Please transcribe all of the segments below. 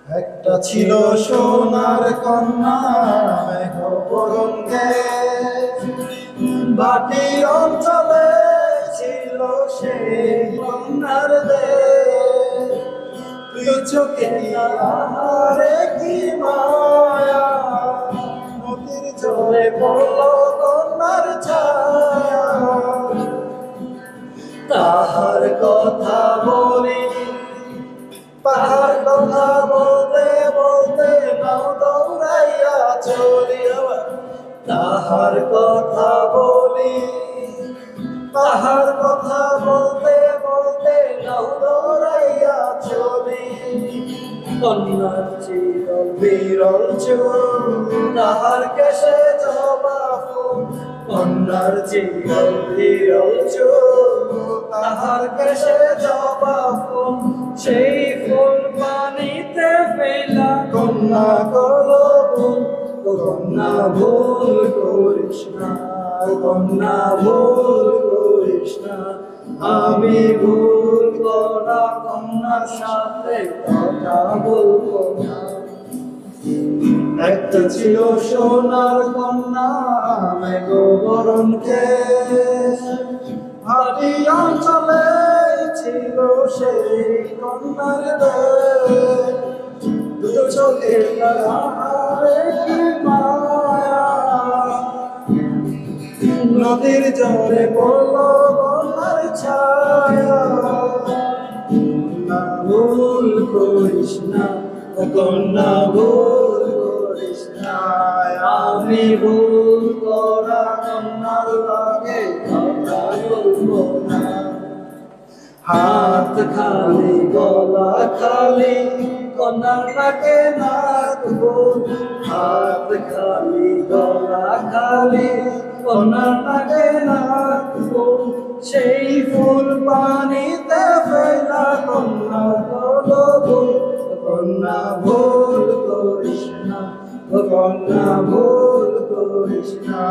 একটা ছিল সোনার কন্যা মেঘ পরঙ্গে, বাটি অঞ্চলে ছিল সেই কন্যার দেশ। তুই চোখে আহারে কি মায়া, নদীর জলে পড়ল কন্যার ছায়া। তাহার কথা বলি, তাহার কথা বলতে বলতে নাও দৌড়াইয়া চলি। তাহার কথা বলি, তাহার কথা বলতে বলতে নাও দৌড়াইয়া চলি। কন্যার চিরল বিরল চুল, তাহার কেশে জবা ফুল। কন্যার চিরল বিরল চুল, তাহার কেশে জবা ফুল। সেই ফুল পানিতে ফেলা কন্যা করলো ভুল। কন্যা ভুল করিস না, কন্যা ভুল করিস না। আমি ভুল করা কন্যার সাথে কথা বলবো না। একটা ছিল সোনার কন্যা মেঘ বরণ কেশ, ভাটি অঞ্চলে ছিল সেই কন্যার দেশ। দুটো চোখের তাহারে কি মায়া, নদীর জলে পড়ল কন্যার ছায়া। কন্যা ভুল করিস না, কন্যা ভুল করিস না। আমি ভুল করা কন্যার লাগে কথা বলবো না। হাত খালি গলা খালি কন্যার লাগে না ভুল। হাত খালি গলা খালি কন্যার লাগে না ভুল। সেই ফুল পানিতে ফেলা কন্যা করলো ভুল। কন্যা ভুল করিস না, কন্যা ভুল করিস না।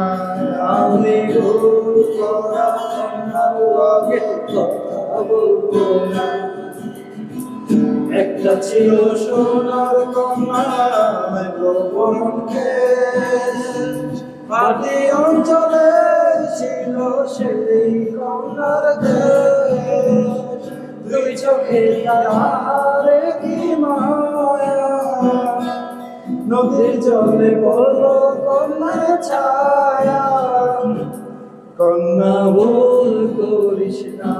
আমি ভুল করা কন্যার লাগে কথা বলবো না। একটা ছিল সোনার কন্যা মেঘ বরণ কেশ, ভাটি অঞ্চলে ছিল সেই কন্যার দেশ। দুই চোখে তাহারে কি মায়া, নদীর জলে পড়ল কন্যার ছায়া। কন্যা ভুল করিস না,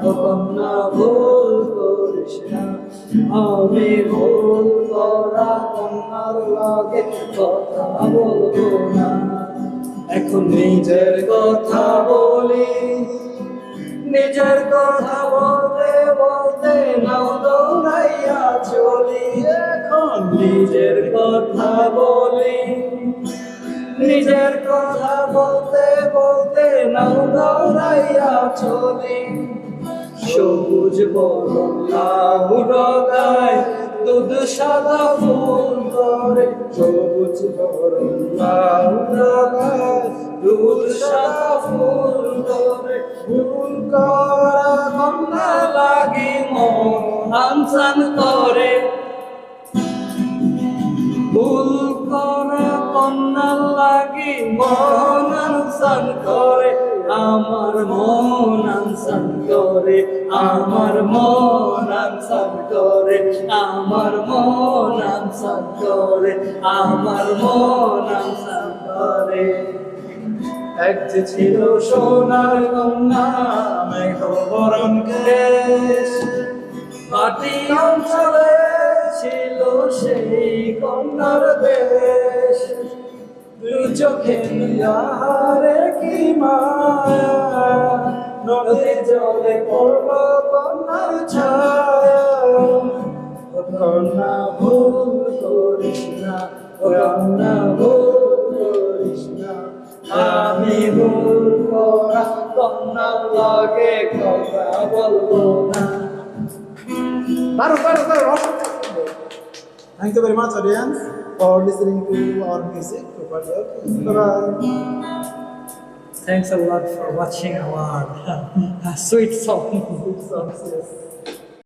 কন্যা ভুল করিস না। আমি ভুল করা কন্যার লাগে কথা বলবো না। এখন নিজের কথা বলি, নিজের কথা বলতে বলতে নাও দৌড়াইয়া চলি। এখন নিজের কথা বলি, নিজের কথা বলতে বলতে নাও দৌড়াইয়া চলি। সবুজ বরণ লাউ ডগায় দুধ সাদা ফুল ধরে। সবুজ বরণ লাউ ডগায় দুধ সাদা ফুল ধরে। ভুল করা কন্যা লাগি মন আনসান করে। ভুল করা কন্যা লাগি মন আনসান করে। আমার মন আনসান করে, আমার মন আনসান করে। আমার মন আনসান করে, আমার মন আনসান করে। এক যে ছিল সোনার কন্যা মেঘ বরণ কেশ, ভাটি অঞ্চলে ছিল সেই কন্যার দেশ। দু চোখে আহারে কি মায়া, নদীর জলে পড়ল কন্যার ছায়া। কন্যা ভুল করিস না, কন্যা ভুল করিস না। আমি ভুল করা কন্যার লাগে কথা বলবো না। Thank you very much, audience, for listening to our music. Bye-bye. Thanks a lot for watching our sweet song. Good songs, yes.